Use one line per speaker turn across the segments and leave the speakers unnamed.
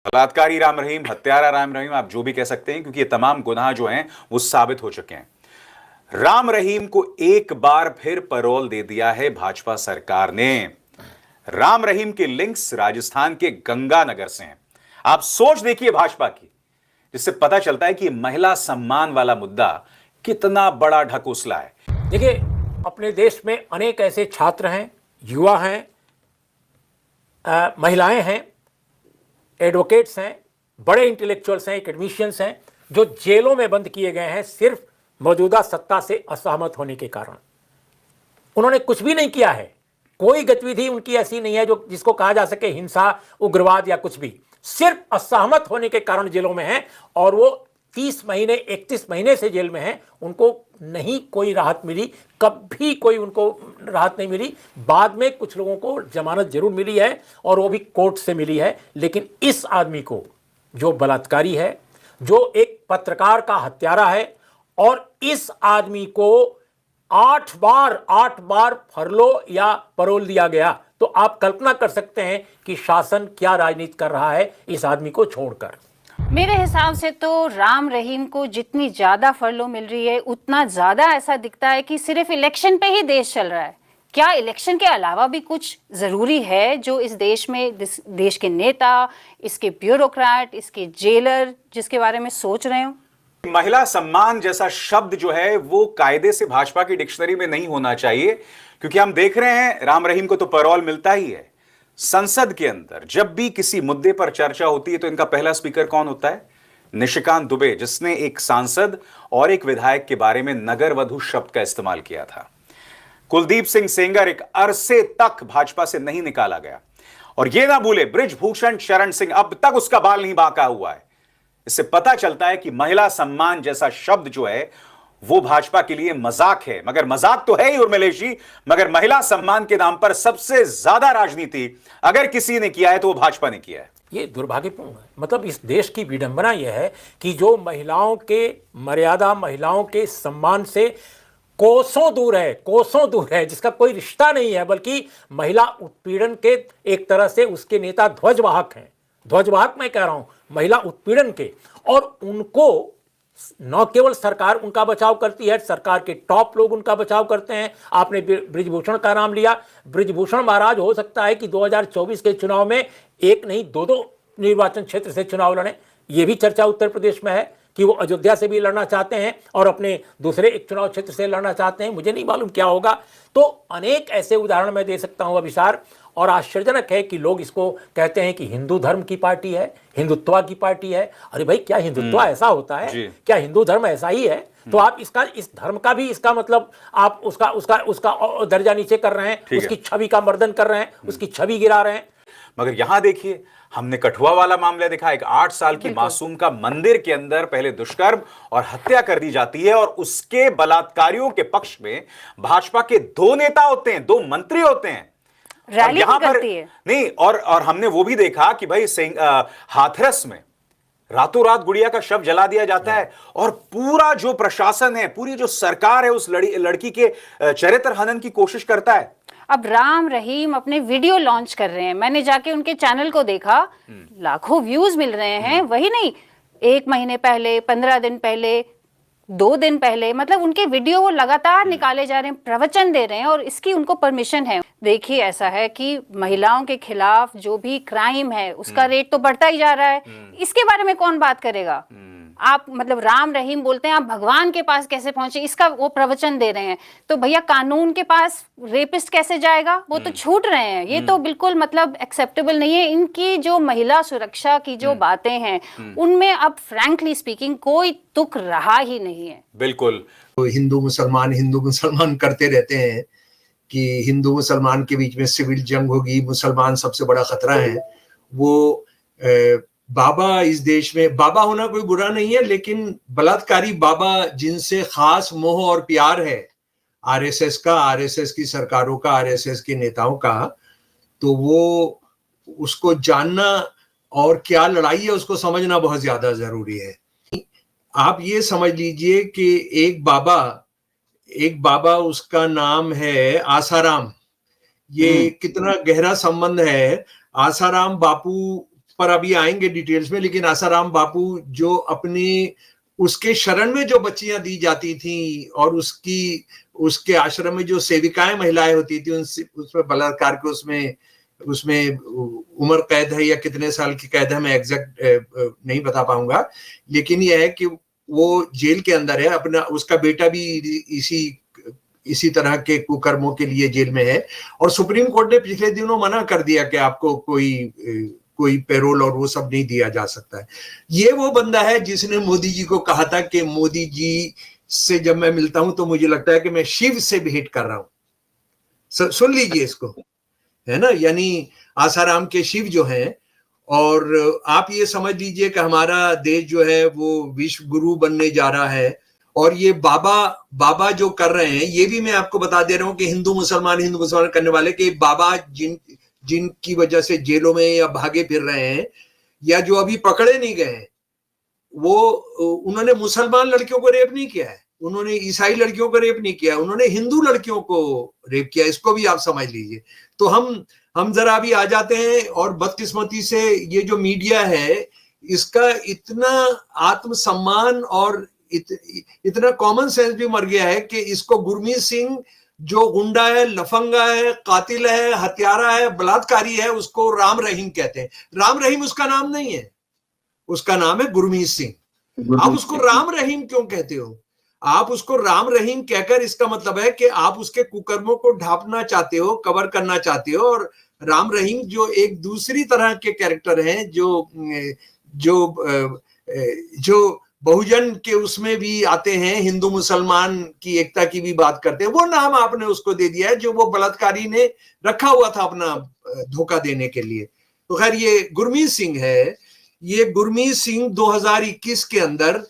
बलात्कारी राम रहीम, हत्यारा राम रहीम, आप जो भी कह सकते हैं, क्योंकि ये तमाम गुनाह जो हैं वो साबित हो चुके हैं। राम रहीम को एक बार फिर पैरोल दे दिया है भाजपा सरकार ने। राम रहीम के लिंक्स राजस्थान के गंगानगर से हैं। आप सोच देखिए भाजपा की, जिससे पता चलता है कि महिला सम्मान वाला मुद्दा कितना बड़ा ढकोसला है।
देखिए, अपने देश में अनेक ऐसे छात्र हैं, युवा हैं, महिलाएं हैं, एडवोकेट्स हैं, बड़े इंटेलेक्चुअल्स हैं, एकेडमिशियंस हैं, जो जेलों में बंद किए गए हैं सिर्फ मौजूदा सत्ता से असहमत होने के कारण। उन्होंने कुछ भी नहीं किया है, कोई गतिविधि उनकी ऐसी नहीं है जो जिसको कहा जा सके हिंसा, उग्रवाद या कुछ भी। सिर्फ असहमत होने के कारण जेलों में हैं और वो 30 महीने 31 महीने से जेल में हैं। उनको नहीं कोई राहत मिली, कभी कोई उनको राहत नहीं मिली। बाद में कुछ लोगों को जमानत जरूर मिली है और वो भी कोर्ट से मिली है, लेकिन इस आदमी को, जो बलात्कारी है, जो एक पत्रकार का हत्यारा है, और इस आदमी को 8 बार फरलो या पैरोल दिया गया। तो आप कल्पना कर सकते हैं कि शासन क्या राजनीति कर रहा है इस आदमी को छोड़कर।
मेरे हिसाब से तो राम रहीम को जितनी ज्यादा फरलो मिल रही है, उतना ज्यादा ऐसा दिखता है कि सिर्फ इलेक्शन पे ही देश चल रहा है। क्या इलेक्शन के अलावा भी कुछ जरूरी है जो इस देश में देश के नेता, इसके ब्यूरोक्रेट, इसके जेलर जिसके बारे में सोच रहे हो?
महिला सम्मान जैसा शब्द जो है वो कायदे से भाजपा की डिक्शनरी में नहीं होना चाहिए, क्योंकि हम देख रहे हैं राम रहीम को तो पैरोल मिलता ही है। संसद के अंदर जब भी किसी मुद्दे पर चर्चा होती है तो इनका पहला स्पीकर कौन होता है? निशिकांत दुबे, जिसने एक सांसद और एक विधायक के बारे में नगर वधु शब्द का इस्तेमाल किया था। कुलदीप सिंह सेंगर एक अरसे तक भाजपा से नहीं निकाला गया, और यह ना भूले बृजभूषण शरण सिंह, अब तक उसका बाल नहीं बांका हुआ है। इससे पता चलता है कि महिला सम्मान जैसा शब्द जो है वो भाजपा के लिए मजाक है। मगर मजाक तो है ही उर्मिलेश जी, मगर महिला सम्मान के नाम पर सबसे ज्यादा राजनीति अगर किसी ने किया है तो वो भाजपा ने किया है।
ये दुर्भाग्यपूर्ण है। मतलब इस देश की विडंबना यह है कि जो महिलाओं के मर्यादा, महिलाओं के सम्मान से कोसों दूर है, जिसका कोई रिश्ता नहीं है, बल्कि महिला उत्पीड़न के एक तरह से उसके नेता ध्वजवाहक हैं। ध्वजवाहक मैं कह रहा हूं, महिला उत्पीड़न के। और उनको न केवल सरकार उनका बचाव करती है, सरकार के टॉप लोग उनका बचाव करते हैं। आपने बृजभूषण का नाम लिया। बृजभूषण महाराज हो सकता है कि 2024 के चुनाव में एक नहीं दो निर्वाचन क्षेत्र से चुनाव लड़ें। यह भी चर्चा उत्तर प्रदेश में है कि वो अयोध्या से भी लड़ना चाहते हैं और अपने दूसरे एक चुनाव क्षेत्र से लड़ना चाहते हैं। मुझे नहीं मालूम क्या होगा। तो अनेक ऐसे उदाहरण मैं दे सकता हूं अभिसार। और आश्चर्यजनक है कि लोग इसको कहते हैं कि हिंदू धर्म की पार्टी है, हिंदुत्व की पार्टी है। अरे भाई, क्या हिंदुत्व ऐसा होता है? क्या हिंदू धर्म ऐसा ही है? तो आप इस धर्म का भी, इसका मतलब आप उसका दर्जा नीचे कर रहे हैं, उसकी छवि का मर्दन कर रहे हैं, उसकी छवि गिरा रहे हैं।
मगर यहां देखिए, हमने कठुआ वाला मामला देखा। एक 8 साल की मासूम का मंदिर के अंदर पहले दुष्कर्म और हत्या कर दी जाती है, और उसके बलात्कारियों के पक्ष में भाजपा के 2 नेता होते हैं, 2 मंत्री होते हैं,
रैली भी करती है।
नहीं, और हमने वो भी देखा कि भाई हाथरस में रातों रात गुड़िया का शव जला दिया जाता है, और पूरा जो प्रशासन है, पूरी जो सरकार है, उस लड़की के चरित्र हनन की कोशिश करता है।
अब राम रहीम अपने वीडियो लॉन्च कर रहे हैं। मैंने जाके उनके चैनल को देखा, लाखों व्यूज मिल रहे हैं। वही नहीं, 1 महीने पहले, 15 दिन पहले, 2 दिन पहले, मतलब उनके वीडियो वो लगातार निकाले जा रहे हैं, प्रवचन दे रहे हैं, और इसकी उनको परमिशन है। देखिए, ऐसा है कि महिलाओं के खिलाफ जो भी क्राइम है उसका रेट तो बढ़ता ही जा रहा है। इसके बारे में कौन बात करेगा? आप मतलब राम रहीम बोलते हैं आप भगवान के पास कैसे पहुंचे, इसका वो प्रवचन दे रहे हैं। तो भैया, कानून के पास रेपिस्ट कैसे जाएगा? वो तो छूट रहे हैं। ये तो बिल्कुल मतलब एक्सेप्टेबल नहीं है। इनकी जो महिला सुरक्षा की जो बातें हैं, उनमें अब फ्रैंकली स्पीकिंग कोई तुक रहा ही नहीं है।
बिल्कुल।
तो हिंदू मुसलमान करते रहते हैं कि हिंदू मुसलमान के बीच में सिविल जंग होगी, मुसलमान सबसे बड़ा खतरा है। वो बाबा, इस देश में बाबा होना कोई बुरा नहीं है, लेकिन बलात्कारी बाबा जिनसे खास मोह और प्यार है आरएसएस का, आरएसएस की सरकारों का, आरएसएस के नेताओं का, तो वो उसको जानना और क्या लड़ाई है उसको समझना बहुत ज्यादा जरूरी है। आप ये समझ लीजिए कि एक बाबा उसका नाम है आसाराम। ये कितना गहरा संबंध है। आसाराम बापू पर अभी आएंगे डिटेल्स में, लेकिन आसाराम बापू जो अपनी उसके शरण में जो बच्चियां दी जाती थी और उसके आश्रम में जो सेविकाएं महिलाएं होती थी उसमें बलात्कार के उसमें उम्र कैद है या कितने साल की कैद है मैं एग्जैक्ट नहीं बता पाऊंगा, लेकिन यह है कि वो जेल के अंदर है। अपना उसका बेटा भी इसी तरह के कुकर्मों के लिए जेल में है, और सुप्रीम कोर्ट ने पिछले दिनों मना कर दिया कि आपको कोई पैरोल और वो सब नहीं दिया जा सकता है। ये वो बंदा है जिसने मोदी जी को कहा था कि मोदी जी से जब मैं मिलता हूं तो मुझे लगता है कि मैं शिव से भेंट कर रहा हूं। सुन लीजिए इसको, है ना, यानी आसाराम के शिव जो हैं, और आप ये समझ लीजिए कि हमारा देश जो है वो विश्व गुरु बनने जा रहा है। और ये बाबा जो कर रहे हैं, ये भी मैं आपको बता दे रहा हूं कि हिंदू मुसलमान करने वाले के बाबा जिनकी वजह से जेलों में या भागे फिर रहे हैं या जो अभी पकड़े नहीं गए हैं, वो उन्होंने मुसलमान लड़कियों को रेप नहीं किया है, उन्होंने ईसाई लड़कियों को रेप नहीं किया, उन्होंने हिंदू लड़कियों को रेप किया। इसको भी आप समझ लीजिए। तो हम जरा अभी आ जाते हैं, और बदकिस्मती से ये जो मीडिया है इसका इतना आत्मसम्मान और इतना कॉमन सेंस भी मर गया है कि इसको गुरमीत सिंह जो गुंडा है, लफंगा है, कातिल है, हत्यारा है, बलात्कारी है, उसको राम रहीम कहते हैं। राम रहीम उसका नाम नहीं है, उसका नाम है गुरमीत सिंह। आप उसको राम रहीम क्यों कहते हो? आप उसको राम रहीम कहकर इसका मतलब है कि आप उसके कुकर्मों को ढांपना चाहते हो, कवर करना चाहते हो। और राम रहीम जो एक दूसरी तरह के कैरेक्टर हैं, जो बहुजन के उसमें भी आते हैं, हिंदू मुसलमान की एकता की भी बात करते हैं, वो नाम आपने उसको दे दिया है जो वो बलात्कारी ने रखा हुआ था अपना धोखा देने के लिए। तो खैर ये गुरमीत सिंह है। ये गुरमीत सिंह 2021 के अंदर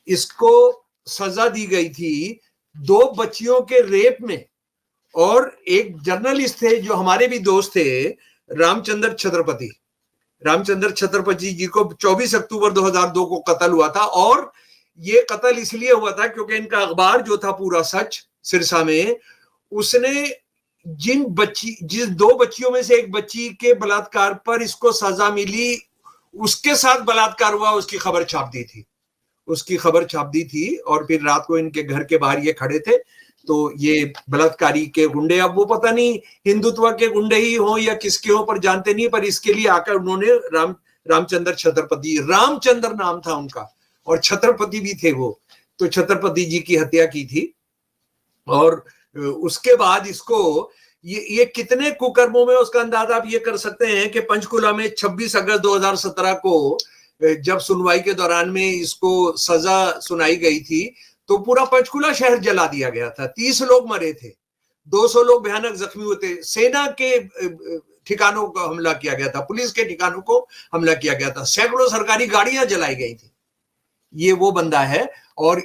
इसको सजा दी गई थी 2 बच्चियों के रेप में, और एक जर्नलिस्ट थे जो हमारे भी दोस्त थे, रामचंद्र छत्रपति जी को 24 अक्टूबर 2002 को कत्ल हुआ था। और ये कत्ल इसलिए हुआ था क्योंकि इनका अखबार जो था पूरा सच सिरसा में, उसने जिस 2 बच्चियों में से एक बच्ची के बलात्कार पर इसको सजा मिली, उसके साथ बलात्कार हुआ, उसकी खबर छाप दी थी। और फिर रात को इनके घर के बाहर ये खड़े थे। तो ये बलात्कारी के गुंडे, अब वो पता नहीं हिंदुत्व के गुंडे ही हो या किसके हो पर जानते नहीं, पर इसके लिए आकर उन्होंने रामचंद्र नाम था उनका, और छत्रपति भी थे वो, तो छत्रपति जी की हत्या की थी। और उसके बाद इसको ये कितने कुकर्मों में, उसका अंदाजा आप ये कर सकते हैं कि पंचकुला में 26 अगस्त 2017 को जब सुनवाई के दौरान में इसको सजा सुनाई गई थी तो पूरा पंचकुला शहर जला दिया गया था। 30 लोग मरे थे, 200 लोग भयानक जख्मी हुए थे। सेना के ठिकानों को हमला किया गया था, पुलिस के ठिकानों को हमला किया गया था, सैकड़ों सरकारी गाड़ियां जलाई गई थी। ये वो बंदा है। और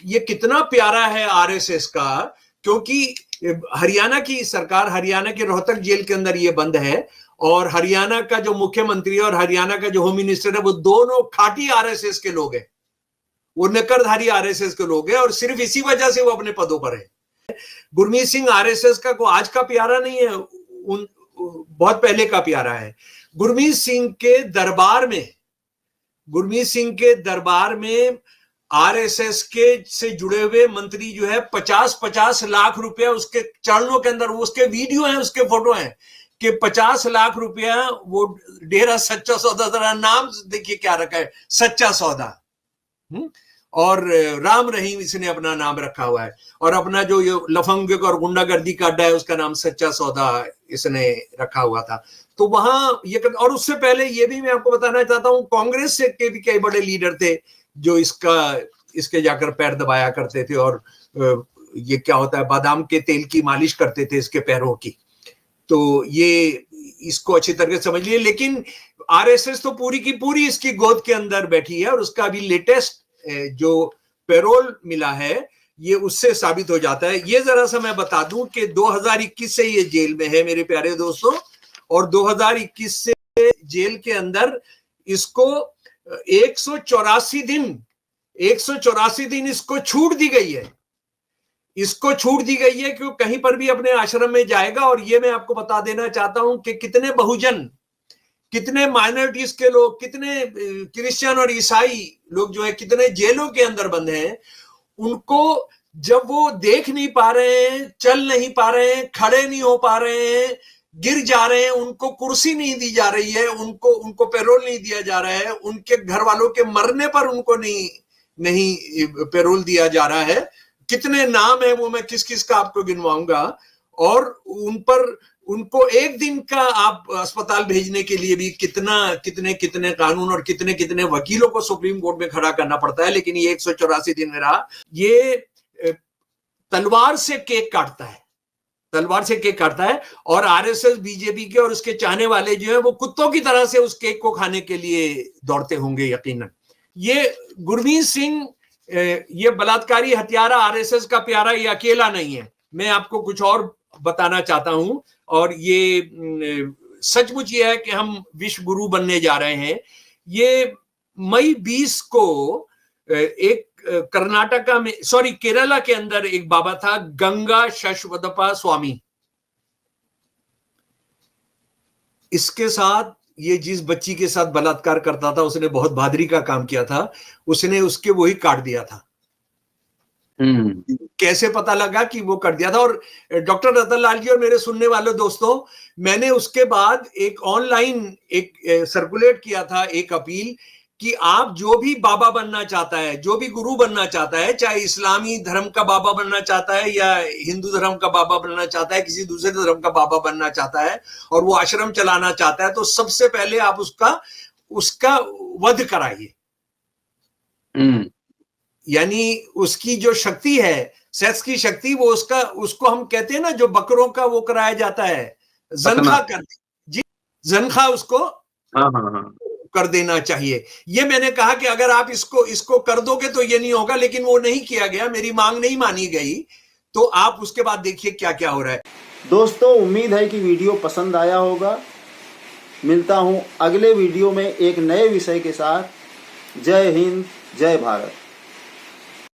ये कितना प्यारा है आरएसएस का, क्योंकि हरियाणा की सरकार, हरियाणा के रोहतक जेल के अंदर ये बंद है, और हरियाणा का जो मुख्यमंत्री और हरियाणा का जो होम मिनिस्टर है वो दोनों खाटी आरएसएस के लोग हैं, वो नकरधारी आरएसएस के लोग हैं, और सिर्फ इसी वजह से वो अपने पदों पर है। गुरमीत सिंह आरएसएस का को आज का प्यारा नहीं है, बहुत पहले का प्यारा है। गुरमीत सिंह के दरबार में आरएसएस के से जुड़े हुए मंत्री जो है 50-50 लाख रुपया उसके चरणों के अंदर, उसके वीडियो हैं, उसके फोटो हैं कि 50 लाख रुपया वो डेरा सच्चा सौदा, जरा नाम देखिए क्या रखा है, सच्चा सौदा। और राम रहीम इसने अपना नाम रखा हुआ है, और अपना जो ये लफंगे और गुंडागर्दी का अड्डा है उसका नाम सच्चा सौदा इसने रखा हुआ था। तो वहां ये, और उससे पहले ये भी मैं आपको बताना चाहता हूं, कांग्रेस से के भी कई बड़े लीडर थे जो इसके जाकर पैर दबाया करते थे, और ये क्या होता है, बादाम के तेल की मालिश करते थे इसके पैरों की। तो ये इसको अच्छी तरह से समझ लिए। लेकिन आरएसएस तो पूरी की पूरी इसकी गोद के अंदर बैठी है, और उसका अभी लेटेस्ट जो पैरोल मिला है ये उससे साबित हो जाता है। ये जरा सा मैं बता दूं कि 2021 से ये जेल में है मेरे प्यारे दोस्तों, और 2021 से जेल के अंदर इसको 184 दिन इसको छूट दी गई है। कि कहीं पर भी अपने आश्रम में जाएगा। और ये मैं आपको बता देना चाहता हूं कि कितने माइनॉरिटीज के लोग, कितने क्रिश्चियन और ईसाई लोग जो है कितने जेलों के अंदर बंद हैं, उनको जब वो देख नहीं पा रहे हैं, चल नहीं पा रहे हैं, खड़े नहीं हो पा रहे हैं, गिर जा रहे हैं, उनको कुर्सी नहीं दी जा रही है, उनको पैरोल नहीं दिया जा रहा है, उनके घर वालों के मरने पर उनको नहीं पैरोल दिया जा रहा है। कितने नाम है वो मैं किस किस का आपको गिनवाऊंगा। और उनको एक दिन का आप अस्पताल भेजने के लिए भी कितने कानून और कितने वकीलों को सुप्रीम कोर्ट में खड़ा करना पड़ता है। लेकिन ये 184 दिन में रहा। ये तलवार से केक काटता है और आरएसएस, बीजेपी के और उसके चाहने वाले जो है वो कुत्तों की तरह से उस केक को खाने के लिए दौड़ते होंगे यकीनन। ये गुरमीत सिंह, ये बलात्कारी हत्यारा आरएसएस का प्यारा, ये अकेला नहीं है। मैं आपको कुछ और बताना चाहता हूं, और ये सचमुच ये है कि हम विश्व गुरु बनने जा रहे हैं। ये मई 20 को एक कर्नाटका में, केरला के अंदर एक बाबा था, गंगा शश्वदपा स्वामी। इसके साथ ये जिस बच्ची के साथ बलात्कार करता था, उसने बहुत बहादुरी का काम किया था। उसने उसके वही काट दिया था। कैसे पता लगा कि वो कर दिया था? और डॉक्टर रतन लाल जी और मेरे सुनने वालों दोस्तों, मैंने उसके बाद एक ऑनलाइन एक सर्कुलेट किया था एक अपील कि आप जो भी बाबा बनना चाहता है, जो भी गुरु बनना चाहता है, चाहे इस्लामी धर्म का बाबा बनना चाहता है या हिंदू धर्म का बाबा बनना चाहता है, किसी दूसरे धर्म का बाबा बनना चाहता है और वो आश्रम चलाना चाहता है, तो सबसे पहले आप उसका वध कराइए। यानी उसकी जो शक्ति है, सेक्स की शक्ति, वो उसको हम कहते हैं ना, जो बकरों का वो कराया जाता है, जंखा उसको कर देना चाहिए। ये मैंने कहा कि अगर आप इसको कर दोगे तो ये नहीं होगा, लेकिन वो नहीं किया गया, मेरी मांग नहीं मानी गई। तो आप उसके बाद देखिए क्या क्या हो रहा है।
दोस्तों, उम्मीद है कि वीडियो पसंद आया होगा। मिलता हूं अगले वीडियो में एक नए विषय के साथ। जय हिंद, जय भारत।